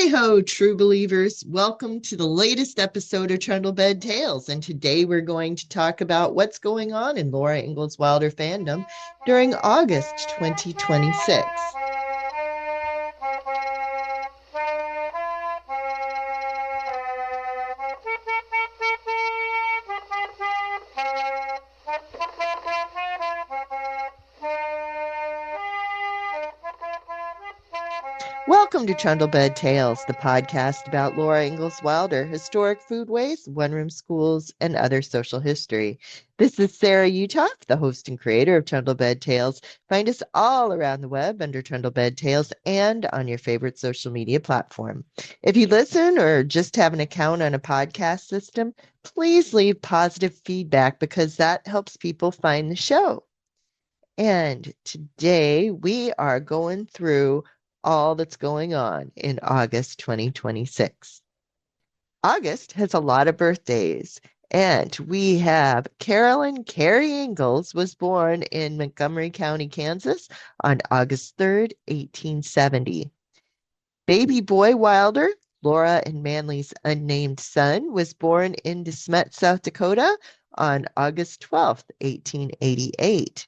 Hi-ho, true believers. Welcome to the latest episode of Trundlebed Tales. And today we're going to talk about what's going on in Laura Ingalls Wilder fandom during August 2026. Welcome to Trundlebed Tales, the podcast about Laura Ingalls Wilder, historic foodways, one-room schools, and other social history. This is Sarah Uthoff, the host and creator of Trundlebed Tales. Find us all around the web under Trundlebed Tales and on your favorite social media platform. If you listen or just have an account on a podcast system, please leave positive feedback because that helps people find the show. And today we are going through all that's going on in August 2026. August has a lot of birthdays, and we have Carolyn Carey Ingalls was born in Montgomery County, Kansas on August 3rd, 1870. Baby boy Wilder, Laura and Manly's unnamed son, was born in Smet, South Dakota on August 12th, 1888.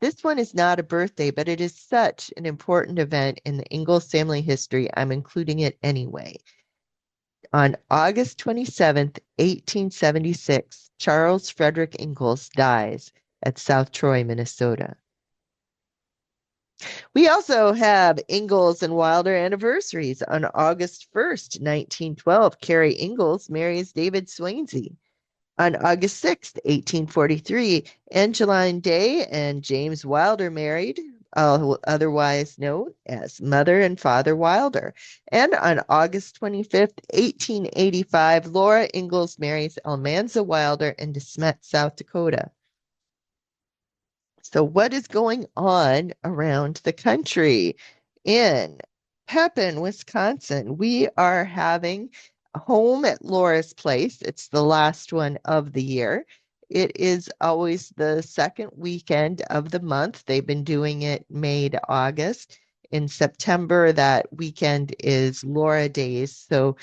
This one is not a birthday, but it is such an important event in the Ingalls family history, I'm including it anyway. On August 27th, 1876, Charles Frederick Ingalls dies at South Troy, Minnesota. We also have Ingalls and Wilder anniversaries. On August 1st, 1912, Carrie Ingalls marries David Swainsey. On August 6th, 1843, Angeline Day and James Wilder married, otherwise known as Mother and Father Wilder. And on August 25th, 1885, Laura Ingalls marries Almanza Wilder in Smet, South Dakota. So what is going on around the country? In Pepin, Wisconsin, we are having home at Laura's place. It's the last one of the year. It is always the second weekend of the month. They've been doing it May to August. In September, that weekend is Laura Days. So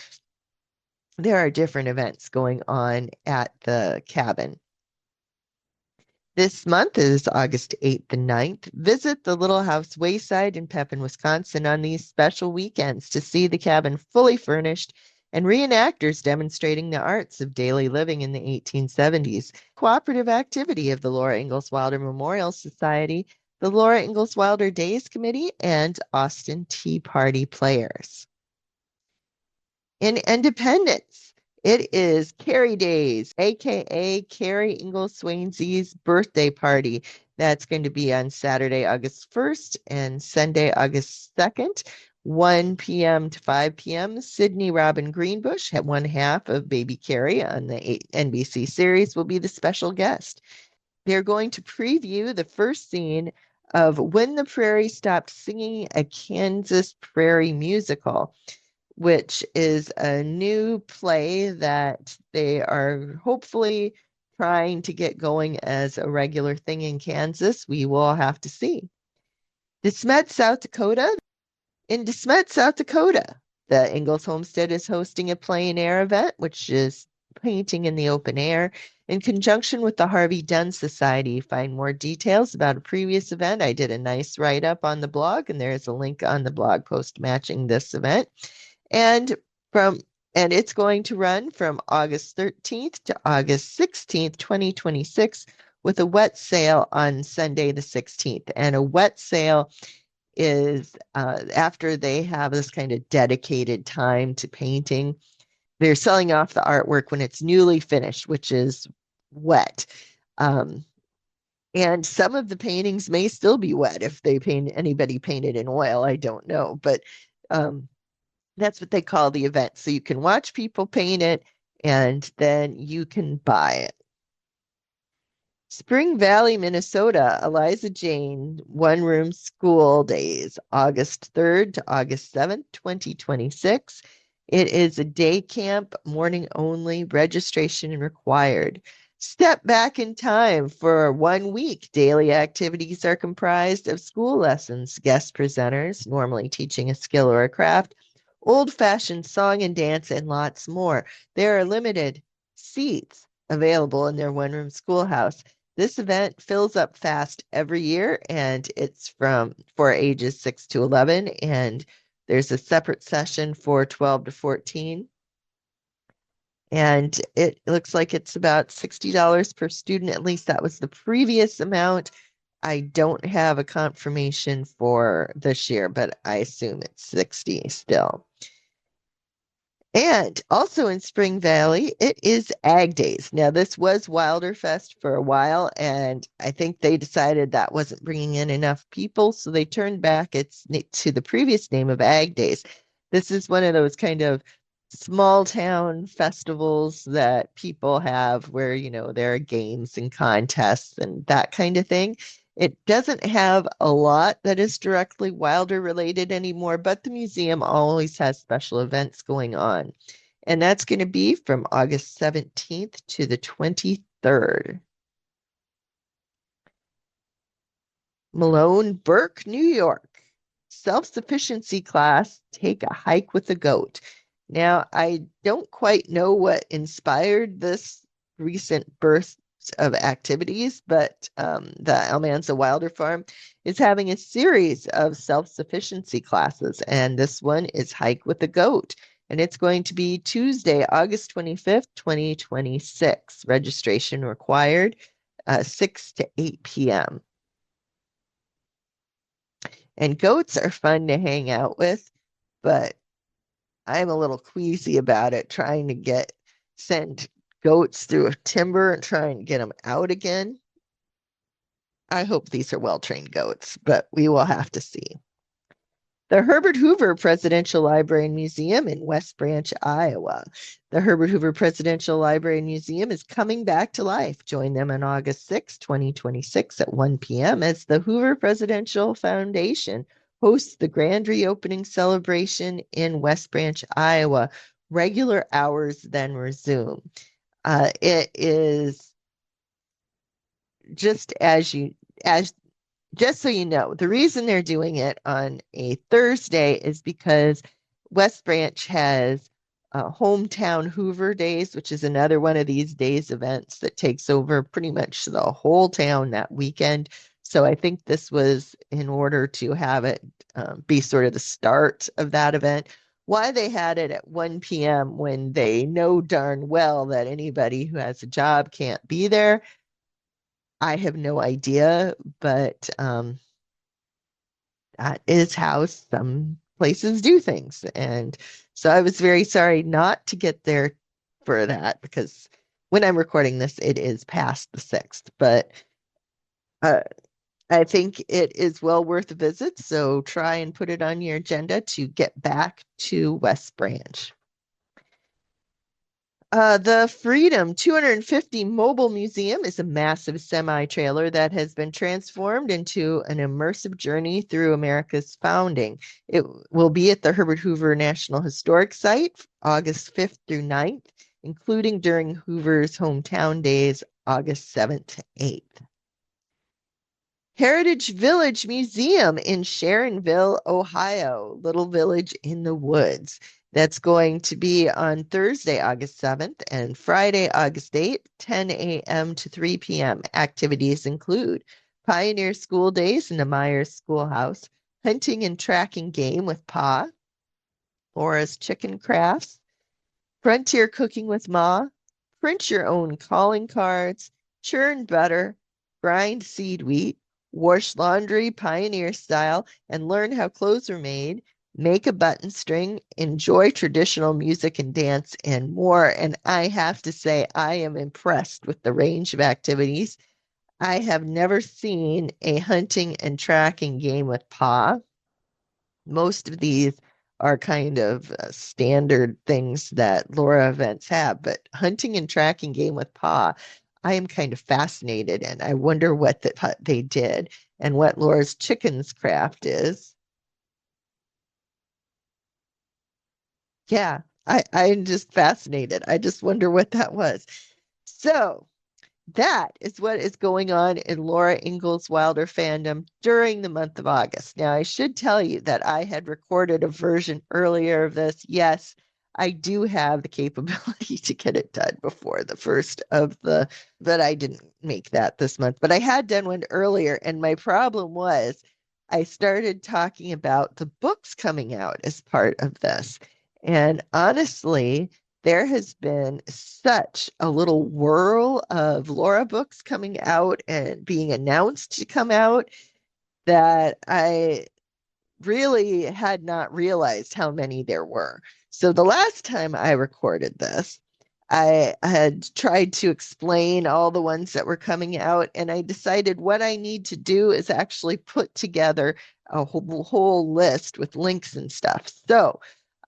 there are different events going on at the cabin. This month is August 8th and 9th. Visit the Little House Wayside in Pepin, Wisconsin on these special weekends to see the cabin fully furnished and reenactors demonstrating the arts of daily living in the 1870s. Cooperative activity of the Laura Ingalls Wilder Memorial Society, the Laura Ingalls Wilder Days Committee, and Austin Tea Party Players. In Independence, it is Carrie Days, aka Carrie Ingalls Swainsey's birthday party. That's going to be on Saturday, August 1st and Sunday, August 2nd. 1 p.m. to 5 p.m. Sydney Robin Greenbush, one half of Baby Carrie on the NBC series, will be the special guest. They're going to preview the first scene of When the Prairie Stopped Singing, a Kansas Prairie musical, which is a new play that they are hopefully trying to get going as a regular thing in Kansas. We will have to see. Smet, South Dakota. In Smet, South Dakota, the Ingalls Homestead is hosting a plein air event, which is painting in the open air, in conjunction with the Harvey Dunn Society. Find more details about a previous event. I did a nice write-up on the blog, and there is a link on the blog post matching this event. And it's going to run from August 13th to August 16th, 2026, with a wet sale on Sunday the 16th. And a wet sale is after they have this kind of dedicated time to painting. They're selling off the artwork when it's newly finished, which is wet. And some of the paintings may still be wet if anybody painted in oil. I don't know, but that's what they call the event. So you can watch people paint it and then you can buy it. Spring Valley, Minnesota, Eliza Jane one-room school days, August 3rd to August 7th, 2026. It is a day camp, morning only, registration required. Step back in time for 1 week. Daily activities are comprised of school lessons, guest presenters, normally teaching a skill or a craft, old-fashioned song and dance, and lots more. There are limited seats available in their one-room schoolhouse. This event fills up fast every year, and it's for ages 6 to 11, and there's a separate session for 12 to 14. And it looks like it's about $60 per student. At least that was the previous amount. I don't have a confirmation for this year, but I assume it's 60 still. And also in Spring Valley, it is Ag Days. Now, this was Wilderfest for a while, and I think they decided that wasn't bringing in enough people, so they turned back to the previous name of Ag Days. This is one of those kind of small town festivals that people have where, there are games and contests and that kind of thing. It doesn't have a lot that is directly Wilder related anymore, but the museum always has special events going on. And that's going to be from August 17th to the 23rd. Malone, Burke, New York. Self-sufficiency class, take a hike with a goat. Now, I don't quite know what inspired this recent burst of activities, but the Almanza Wilder Farm is having a series of self-sufficiency classes, and this one is Hike with a Goat, and it's going to be Tuesday, August 25th, 2026. Registration required, 6 to 8 p.m. And goats are fun to hang out with, but I'm a little queasy about it, trying to send goats through a timber and trying to get them out again. I hope these are well-trained goats, but we will have to see. The Herbert Hoover Presidential Library and Museum in West Branch, Iowa. The Herbert Hoover Presidential Library and Museum is coming back to life. Join them on August 6, 2026 at 1 p.m. as the Hoover Presidential Foundation hosts the grand reopening celebration in West Branch, Iowa. Regular hours then resume. It is just just so you know, the reason they're doing it on a Thursday is because West Branch has Hometown Hoover Days, which is another one of these days events that takes over pretty much the whole town that weekend. So I think this was in order to have it be sort of the start of that event. Why they had it at 1 p.m. when they know darn well that anybody who has a job can't be there, I have no idea, but that is how some places do things. And so I was very sorry not to get there for that because when I'm recording this, it is past the 6th. But uh, I think it is well worth a visit. So try and put it on your agenda to get back to West Branch. The Freedom 250 Mobile Museum is a massive semi-trailer that has been transformed into an immersive journey through America's founding. It will be at the Herbert Hoover National Historic Site, August 5th through 9th, including during Hoover's hometown days, August 7th to 8th. Heritage Village Museum in Sharonville, Ohio, Little Village in the Woods. That's going to be on Thursday, August 7th and Friday, August 8th, 10 a.m. to 3 p.m. Activities include Pioneer School Days in the Myers Schoolhouse, hunting and tracking game with Pa, Laura's Chicken Crafts, Frontier Cooking with Ma, print your own calling cards, churn butter, grind seed wheat, wash laundry pioneer style, and learn how clothes are made, make a button string, enjoy traditional music and dance, and more. And I have to say, I am impressed with the range of activities. I have never seen a hunting and tracking game with Pa. Most of these are kind of standard things that Laura events have, but hunting and tracking game with Pa, I am kind of fascinated, and I wonder what they did and what Laura's Chickens craft is. Yeah, I'm just fascinated. I just wonder what that was. So that is what is going on in Laura Ingalls Wilder fandom during the month of August. Now, I should tell you that I had recorded a version earlier of this. Yes, I do have the capability to get it done before the first of the, but I didn't make that this month. But I had done one earlier, and my problem was I started talking about the books coming out as part of this. And honestly, there has been such a little whirl of Laura books coming out and being announced to come out that I really had not realized how many there were. So the last time I recorded this, I had tried to explain all the ones that were coming out, and I decided what I need to do is actually put together a whole list with links and stuff. So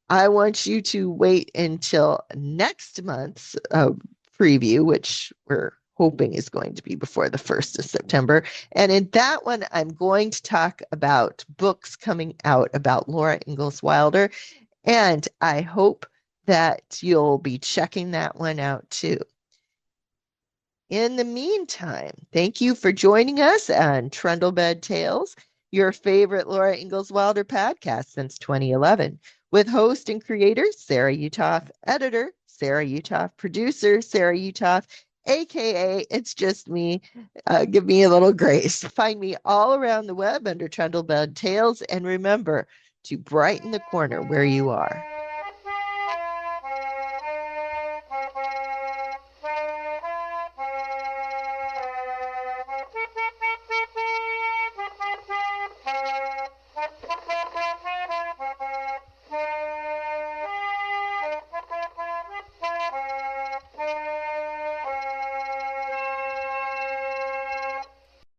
I want you to wait until next month's preview, which we're hoping is going to be before the 1st of September. And in that one, I'm going to talk about books coming out about Laura Ingalls Wilder. And I hope that you'll be checking that one out too. In the meantime, thank you for joining us on Trundlebed Tales, your favorite Laura Ingalls Wilder podcast since 2011, with host and creator Sarah Utoff, editor Sarah Utoff, producer Sarah Utoff, aka It's Just Me. Give me a little grace. Find me all around the web under Trundlebed Tales, and remember to brighten the corner where you are.